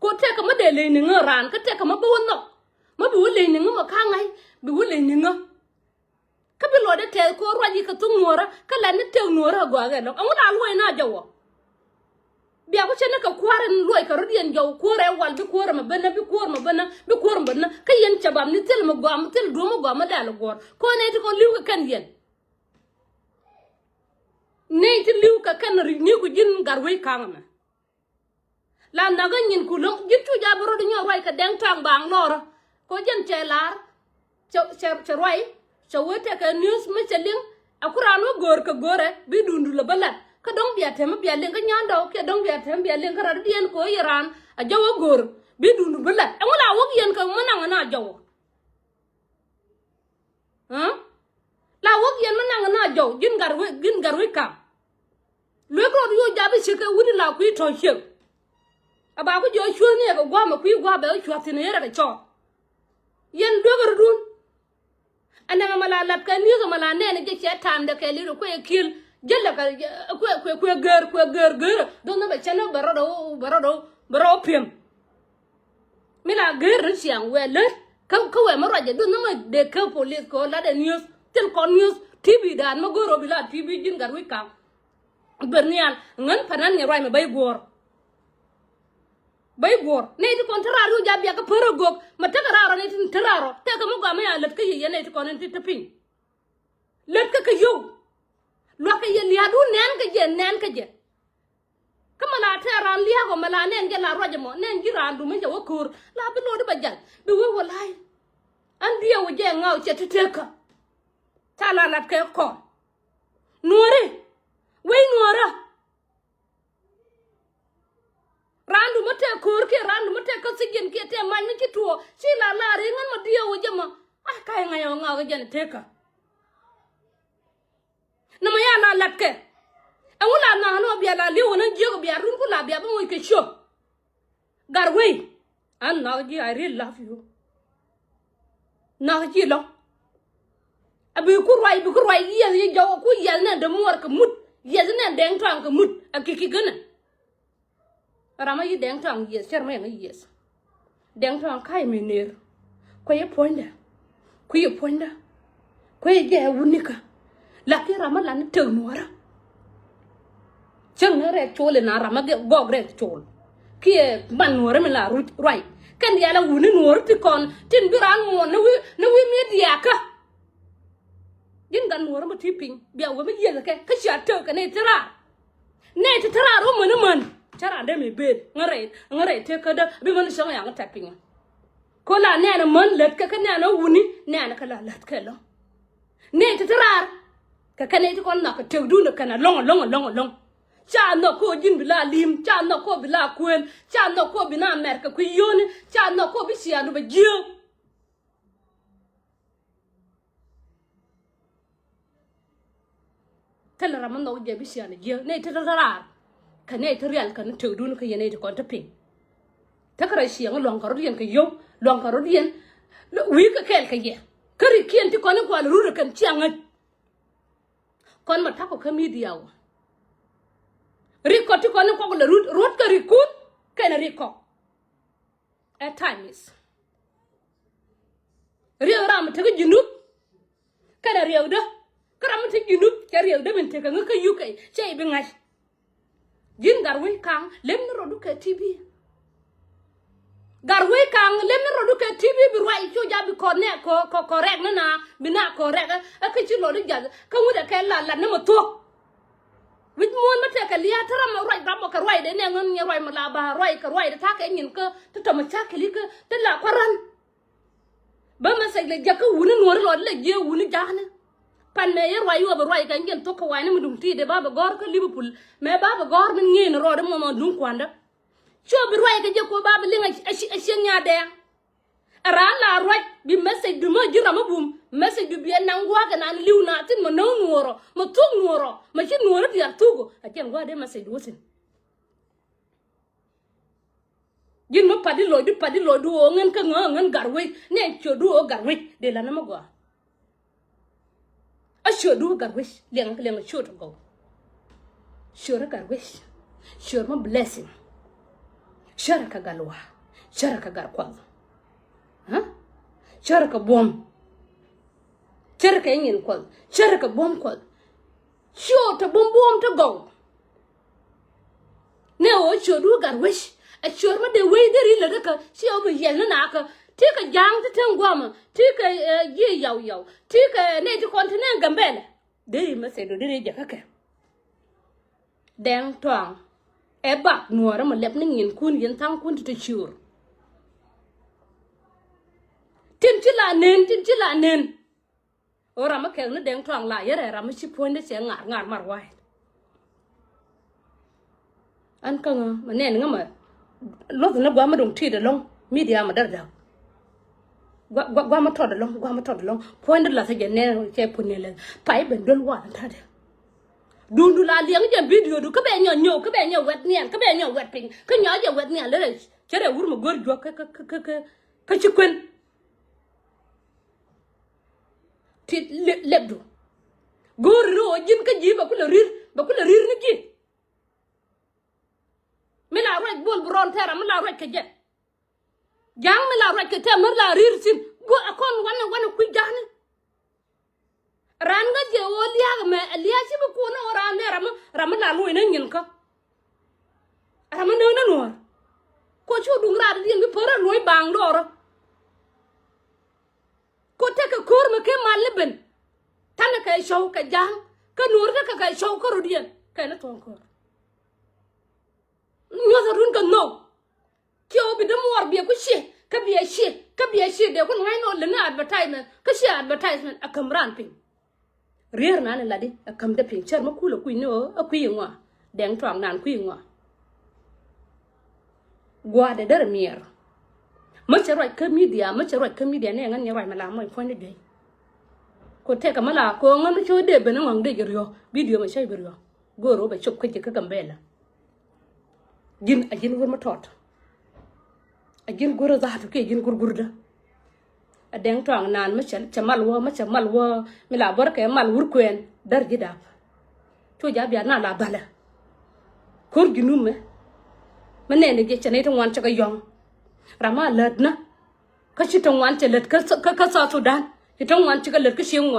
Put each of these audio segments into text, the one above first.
ko te ka ma de le ni ran ka te ka ma bu no ma bu le ni ma ka ngai bu le ni nga ka bi lo de te ko roji ka tu ngora ka la ni te ngora go ga no amu da lo na jawo biya ko chene ka kwaren lo ka rodien jaw ko re wal bi ko ma bana bi ko ma bana bi ko ma bana ka yen chabam ni tel ma go am tel do ma go ma da lo gor ko ne ti ko liw ka kan yen ne ti liw ka kan ri ni ko jin gar we kangama la naga nyin ku lo jitu ja boro di nyoy ka deng tang bang lor ko jen che lar che roi che wote ka news me cheling akura no gor ka gore bi dundu la balat ka dong bia tem bia len ka nyando ke dong bia tem bia len ka radien ko iran a jawo gor bi dundu balat e wala wog yen ka mananga na jawo la wog yen mananga na jawo gin garwe ka le ko yo jabi chike wudi la ku to che aba ko jo chua ne ko gwa ma ku gwa ba chua tin yera da cho yen dogar dun ana mala lab ka ni ko mala ne ne je che tam de ke li ko e kil jella ka ko ger don no ba chana baro pim mila ger siang wele ka we ma raje don no ma de ka police ko la de news tel ko news tv dan ma goro bila tv jin gar wi ka bernial ngan panan ni rai ma bay gor ne ti kon tararo jabi ka poro gok ma tagararo ne ti tararo te ka mo ga ma ya let ka ye ne ti kon ti tapin let ka yo lo ka ye liya du nen ka je kama la taran liya ko mala nen ge la roje mo nen jiran du ma je wakur la bi no de bajal bi wo wallahi an biya wo je ngaw ce ti teka tala la ka ko nore wey nora randu mate kor ke randu mate ka sigen ke te man ni tuo si la re ngan ma dia wo jama kai ngayo ngaw ga jen teka na ma ya la lat ke awula na no bia la liwo na jego bia run ku la bia ba mo ke sho garwe an na ji I really love you na ji lo abi ku roi ye jaw ku ye na de mor ka mut ye na deng tang ka mut akiki gana rama yi deng tang yes cher me yes deng tang kai mener ko ye ponda ko ye je wunika la ki rama la ni tew nuara chang re chole na rama ge gog re chol ki ban nuara me la roi kan ya la wuni nuara ti kon tin biran mo na wi media ka din gan nuara ma tiping biya wo me yela ka sha to ka ne tara ro mo man chara de me bed ngare te ka da bi man shanga yang taping ko la ne na man let ka ne na wuni ne na ka la let ka lo ne te tarar ka ne te kon na ka te du na kana long cha no ko jin bila lim cha no ko bila kwen cha no ko bina amerika ku yoni cha no ko bi sia no ba jio tela raman no je bi sia ne jio ne te tarar ka ne te real ka ne te du na ka yene te kon taping takara shi yang long karodian ka yo long karodian wi ka kel ka ye kari kien ti kon ko ru kan chianga kon ma ta ko ka media wa riko ti kon ko la rot ka rikut ka na riko at times riyo ram ta junub ka na riyo da karam ta junub ka riyo da min te ka ngaka yukai chei bi ngai jin garwe kang lem no rodu ka tv garwe kang lem rodu ke tv bi roi cho ja bi ko ne ko correct na bina correct a ka chi lo de ja ka mu de ka la na mo to wit mon ma te ka liya tara ma roi ba mo ka roi de ne ngon ne roi ma la ba roi ka roi de ta ka nyin ka to ma cha ke li ka te la kwaran ba ma sai le ja ka wuni no ro le je wuni ja ne pan me ye roi yo ba roi ka ngen to ka wa ne mu dum ti de ba gor ka liverpool me ba gor min ngin ro de mo dum kwanda cho bi roi ka je ko ba linga a nya de ara la roi bi message du ma jira ma bum message du bi nangwa ka nan liuna tin ma no nuoro ma tu nuoro ma chi nuoro ti tugo a ken gwa de message wotin jin ma padi lo du o ngen ka ngen garwe ne cho du o garwe de la na ma gwa a cho du garwe leng cho to go cho garwe cho ma blessing shara ka galwa sharaka gar kwal ha sharaka bom sharaka yin kwal sharaka bom kwal sho ta bom ta go ne o sho du gar wish a sho ma de we de ri la ka shi o bi yen na ka ti ka jang ti ten gwa ma ti ka ye yaw ti ka ne ti continent gambele de ma se do de ja ka deng twang e bak nuora ma lep ni ngin kun yin tang kun ti chur tin chi la nen ora ma kel ni deng twang la yere ra ma chi point de se ngar mar wai an ka nga ma nen nga ma lo na gwa ma dong ti de long media ma dar da gwa ma to de long point de la se je ne che punne le pai ben dol wa ta de dundu la liang je video du ka be nyo wet nien ka be nyo wet ping ka nyo je wet nien le chere wur ma gor jo ka chi kwen ti lebdu gor ro jin ka ji ba ku la rir ni ji me la rek bol bron tera me la rek ke je jang me la rek ke te me la rir sin go akon wana ku jani ran ga je o liya me liya ci bu ko no ran ne ram la lu ina ngin ka ram no na no ko chu dung ra di ngi pora loy bang dor ko te ka kor me ke mal ben tan ka show ka jang ka nur ka show ko rudien ka na ton ko nyo sa run ka no ki o bi de mor bi ko she ka bi she de ko ngai no le na advertisement ka she advertisement akamran pin rier na ne ladi kam de pin cher ma kula ku no a ku ngwa deng twang nan ku ngwa gwa de der mier ma cher roi ka media ne ngan ne roi mala moi point de ko te ka mala ko ngan cho de be na ngang de rio video ma chai rio go ro ba chop ka ka gambela ajin wor ma tot ajin goro za to ke jin gurgurda adeng twang nan ma chamal wo mi la bor ke mal wur kwen dar ji dap to ja bia na la bala kor ginum me ne je chane to wan cha yong rama lad na ka chi to wan cha lad ka sa to dan chi to wan cha lad ka shieng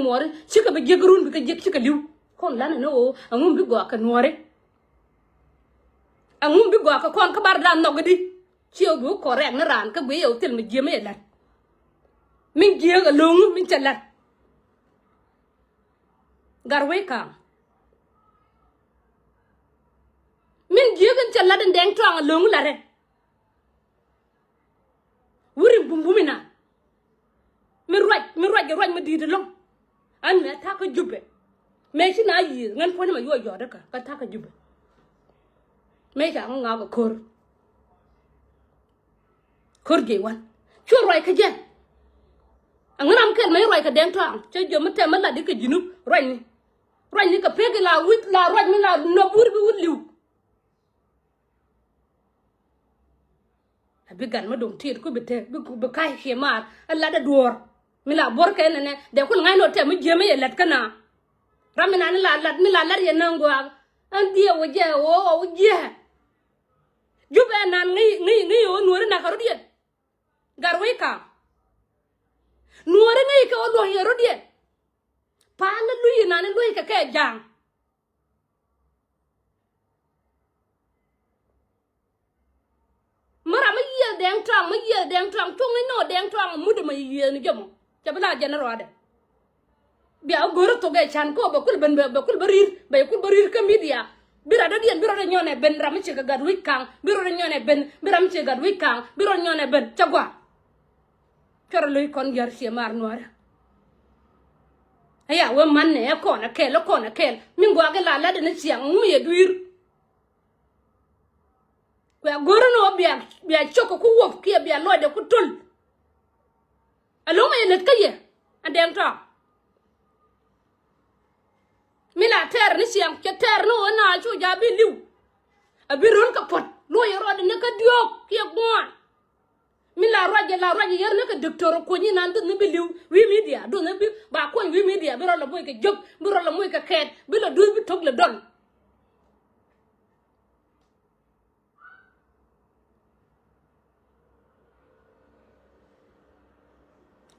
mor chi ka be jegrun bi ka jek chi ka liu kon la na no angum bi gwa ka nore angum bi gwa ka kon ka bar dan no gadi chi o bu correct na ran ka be yo tel me je me lad mình kia ở lông mình chặt lật garwe ka mình kia kan chặt lật đen troang ở lông là đấy wurin bumbumina mình ruột mình đi được lông anh mẹ thắc cái giúp mẹ xin ai gì ngăn phơi mà vui đó cả cái thắc cái giúp mẹ chẳng ngáo cái khor gì quan chua rồi cái gì angram ken may roy ka den twang che jo mate mala de ka jinu roy ni ka pege la wit la roy mi la no bur bi wut liw abi gan ma dong tiet ko bete bi kai khemar alla da dor mi la bor ken ne de ko ngai no te mi jeme ye lat kana ramina ni la lat mi la lat ye nango an die wo je wo je jube nan ngi o nuore na ka rodie garwe ka nuore ngai ka lo hero die pa na lui na ne lui ka jang mara ma ye deng trang to ngai no deng trang mu de ma ye ni jamo ja bala general de bia goro to ge chan ko bakul barir ka media bira da dien biro de nyone ben ram ci ga gad wikang biro de nyone ben biram ci gad wikang biro nyone ben chagwa coro luy kon jar ci mar noir aya we man ne ko na kel min go ga la de ne ci mu ye duir ko goro no bia choko ku wop ki bia lo de ku tul alo ma yelet kaye adem to mila ter ni siam ke ter no na chu ja bi liu abirun ka pot lo yero de ne ka diok ki gwan mila roje yer ne ka doctor ko ni nan de ne bi liu wi media do ne bi ba ko wi media bi ro la moy ka jog bi ro la moy ka ket bi la du bi tok la don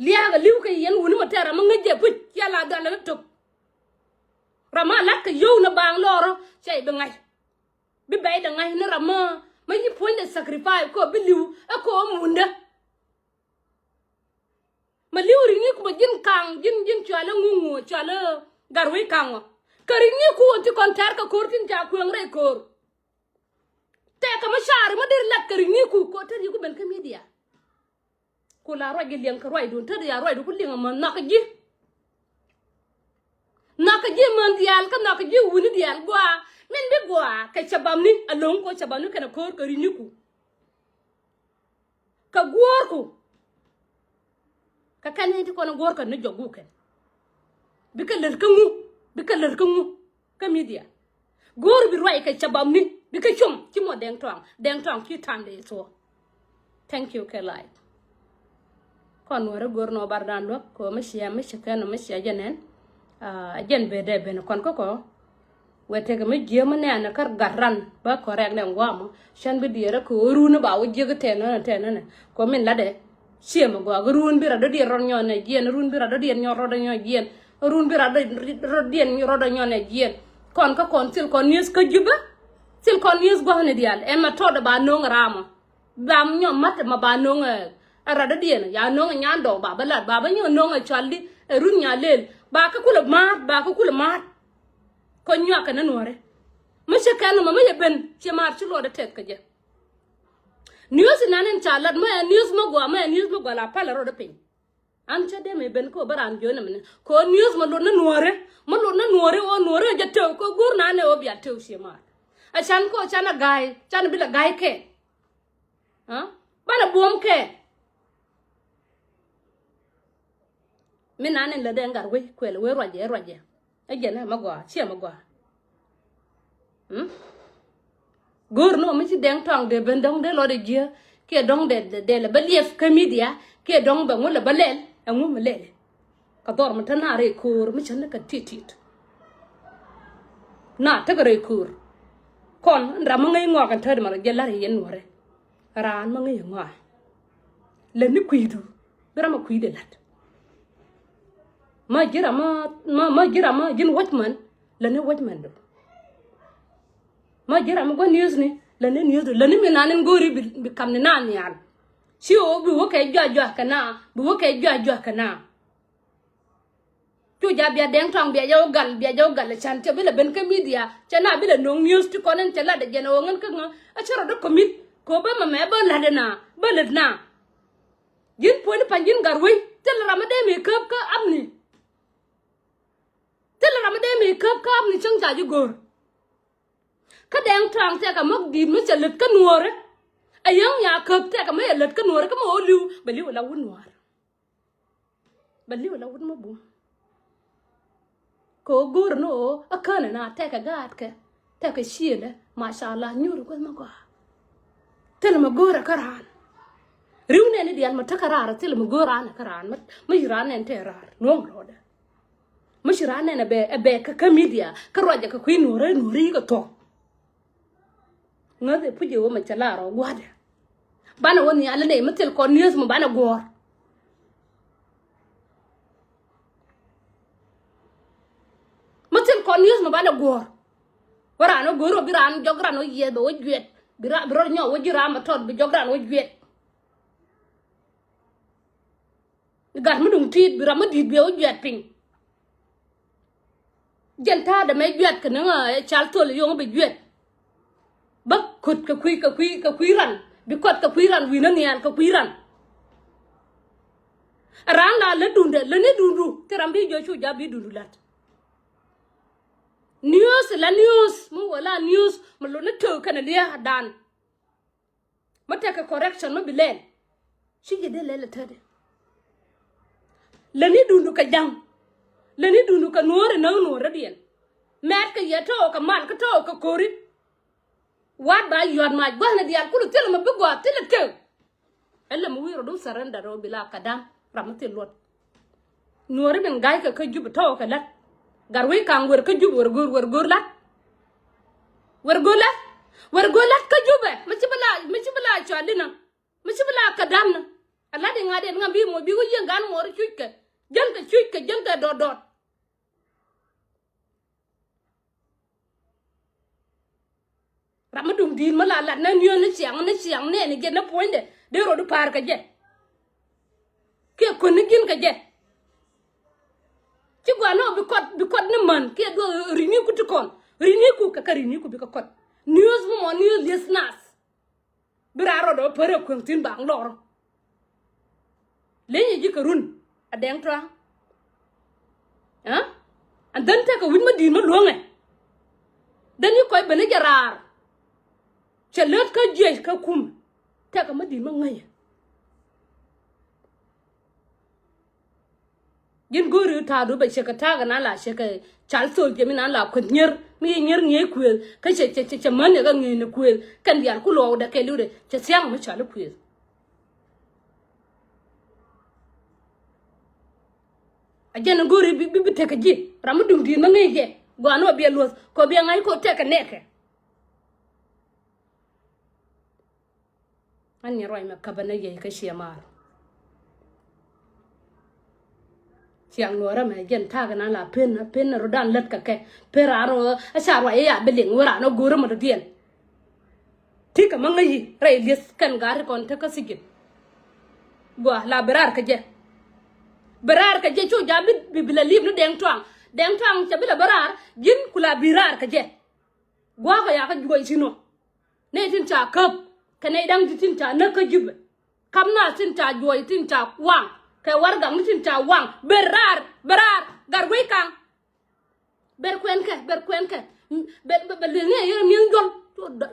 lia ga liu ka yen wuni matara ma ngaje put ya la da la tok rama lat ka yo na bang loro chai be ngai bi bay da ngai na rama ma yi point de sacrifice ko bi liu ko munda ma liu ri ni ko jin kang jin chala ngungu chala garwe kang ka ri ni ko ti kontar ka kortin ja ko ngre kor te ka ma shar ma dir lat ka ri ni ko tar yi ko ben ka media ko la ro gi leng ka ro dun tar ya ro du ko leng ma na ka ji man dial ka na ka ji wuni dial gwa men be gwa ka chabam ni along ko chabam ni kana kor ka ri ni ko ka gor ko ka kan ni ko na gor ka na jogu ken bi ka ler ka ngu ka media gor bi ro ka chabam ni bi ka chum ti mo deng tong ki tan de so thank you ke lai kon wara gor no bardan lo ko ma shika no ma shia janen jen be de ben kon ko wete ga ma jema ne na kar garan ba ko rek ne ngwamo shan bi dire ko runu ba wuje ga tena ko min la de shema go ga run bi ra do di ron nyone gien run bi ra do di nyoro do nyo gien run bi ra do di nyoro do nyone gien kon ko kon sil kon news ko juba sil kon news go ne dial e ma to da ba no ngrama bam nyom mat ma ba no ara do di ya no nyando ba balat ba ba nyo no chaldi run nya lel ba ka kula mat ko nya ka na nore ma she kan ma ye ben che mar chi lo de tet ka je news nanen chalat ma news mo go la pala ro de pin an cha de me ben ko baran jo na men ko news ma lo na nore o nore je to ko gur na ne o bia to she mar a chan ko chana gai chan bi la gai ke ha bana bom ke mi nanen la de ngar we kwel we roje agena magwa chia magwa gor no mi ci deng tong de ben dong de lo de je ke dong de la belief ka media ke dong ba ngula balel ngum lele ka dor man tan are kur mi chan ka titit na ta gare kur kon ndra ma ngai ngwa kan thad ma je la yen wore ran ma ngai ngwa le ni kuidu bera ma kuide lat ma jira ma jin watchman la ne watchman do ma jira ma go news ni la ne news la ne mi nanen gori bi kam ni nan yan si o bi wo kay jwa kana tu ja bia deng tong bia yo gal chan te bi la ben ka media chana bi la no news ti konen te la de jeno ngan ka nga a charo do commit ko ba ma me ba la de na ba le na jin poni panjin garwe te la ramade me kap ka amni thế là mà đem mình cướp ni chẳng trả cho gor cái đèn trăng thế cả mốc đi mới trả lật cái nuôi đấy ai yang nhà cướp thế cả mấy lật cái nuôi đấy cái mà lưu bà lưu là quên nuôi bà lưu là quên mà bùn có gor nó ở cái này nè thế cả gạt cái xia đấy mashallah nhiều rồi quên mà qua thế là mà gor ở cái ran riu này đi ăn mà thắc ra thế là mà gor ăn cái ran mấy ran này thế ra nuông rồi مش رانا انا ابي كميديا كروجا كوين نوري كتو ngade puje wo ma chalaro gwada bana woni ala ne matel ko news mo bana gor matel ko news mo bana gor wara no goro biran jogra no ye do wjet bira bro nyo wajira ma tot bi jogra no wjet gar mu dum tit bira ma dit bi wjet ping jenta da mai duyệt ka nanga chal tol yo be duyệt bak khut ka kui ran bi kot ka kui ran wi na nian ka kui ran ran la le dunde le ne dundu terambi jo chu ja bi dundu lat news mu wala news mo lo na to kana lia dan mata ka correction mo bilen shi je de le tade le ni dundu ka jang le ni dunu ka nuore na nuore dien met ka yeto ka man ka to ka kori wat ba yod ma gwa na dial kulu tele ma bigwa tele te ella mu wiro dum saranda ro bila kadam ramate lot nuore ben gay ka jub to ka lat garwe kan wer ka jub wer gor lat wer go lat ka jube ma ci bala chodina ma ci bala kadam na ala de ngade ngambi mo bi ko yengan mo ri chuike jeng ka dot ramadum din mala la na nyo na siang ne ni ge na poinde de ro du par ka je ke ko ni gin ka je ci gwa no bi kot ni man ke do rini ku tukon rini ku ka rini ku bi ka kot news mo news listeners biraro do pere ko tin bang lor lenye ji ka run adeng tra ha and then take a win ma din ma luonge then you koy bene jarar chelet ka je ka kum take ma din ma ngay yin gori ta do ba sheka ta ga na la sheka chal so je mi na la ko nyer mi nyer nye kwel ka che man ga ngi ne kwel kan dial ku lo da ke lude che siang ma chal kwel ajana gori bi te ka ji ramadum di ma ngi je gwano bi los ko bi ngai ko te ka neke an ni roi ma kabana ye ka shemar siang nuara me gen ta ga na la pen ro dan let ka ke peraro a sha ro ya beling wara no goro mo dien tika mangai rai lis kan gar kon ta ka sigit gwa la berar ka je cho ja bi bila lib no deng twang cha bila berar jin kula birar ka je gwa ko ya ka juoi sino ne tin cha kap ka ne dang tin cha na ka jib kam na tin cha juoi tin cha wang ka warga mutin ta wang berar garwe kan ber kwen ke be ne ye mi jol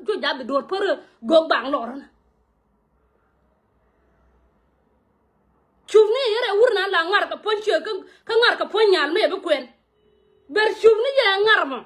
to ja be do per go bang lor na chuvni yere urna la ngar ka ponche ka ngar ka ponyal me be kwen ber chuvni ye ngar mo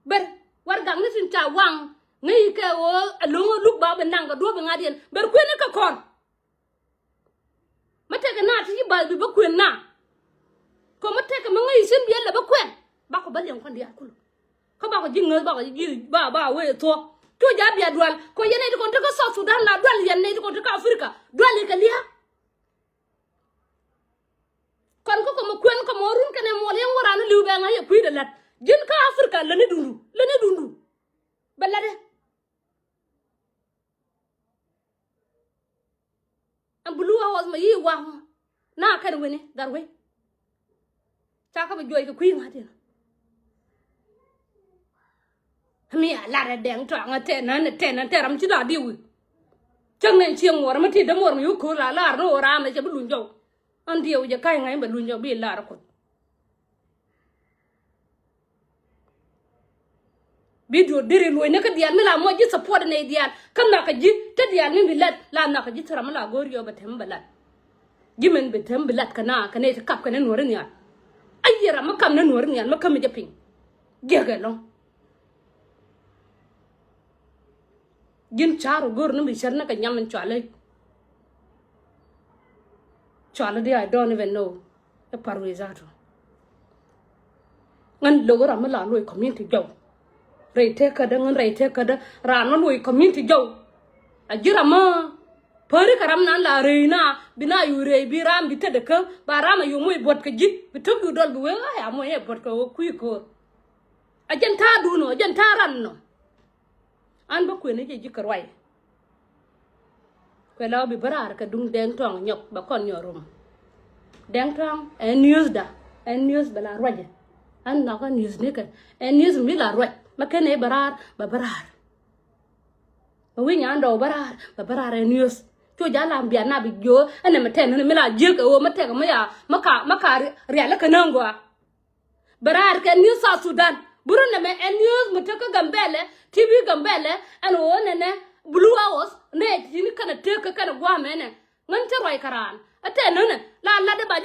ber warga mutin ta wang ngai ka o alongo luk ba benang ka do ba ngadien ber kwen ka kon mate ka na ti ba du ba kwen na ko mate ka ngai sin biel la ba kwen ba ko ba leng kon dia kulu ko ba ko jinga ba ko ji ba we to ja bia dual ko yene di kon to ka South Sudan la dual yene di kon to ka Afrika dual ka liya kon ko mo kwen ko mo run ka ne mo len wora no liu ba ngai ku de lat jin ka Afrika la ne dundu balade am bulu was ma yi wa na kan wene garwe ta ka ba joy ka kuyi ngati mi ala re deng to ngate na te ram chi da diwi chang ne chieng wor ma ti da mor yu ko la no ra ma che bulu jo an diu je kai ngai ba lu jo bi la ra ko video diri loy ne ka dial mi la mo ji support ne dial kan na ka ji te dial mi bilat la na ka ji tara mala goriyo ba tem balat jimen be tem bilat kana ne ta kap kana norin ya ayyara makam na norin ya makam je pin gege lo jin charo gor no bi sharna ka nyam chale dia I don't even know the parwezato ngan logora mala loy community jaw reite kada rano loy community jaw ajira ma pare karam nan la reina bina yure biram bitede ka barama yo moy bot ka ji bitu dol bu we ya moy bot ka ku ko ajanta duno ajanta ranno an ba ku ne ji karwai ko law bi barar ka dung deng tong nyok ba kon nyorum deng tong news bala roje an na ka news ne ka news mi la roje makene barar ba barar ba wi nyan do barar news cho ja lam bia na bi jo ene meten ne mi la je ka o mate ka ma ya maka ria la kanangwa barar ka news South Sudan burun ne me news mutaka gambele TV gambele an o ne blue hours ne tini kana teka kana gwa mene ngan te roi karan ate nene la de ba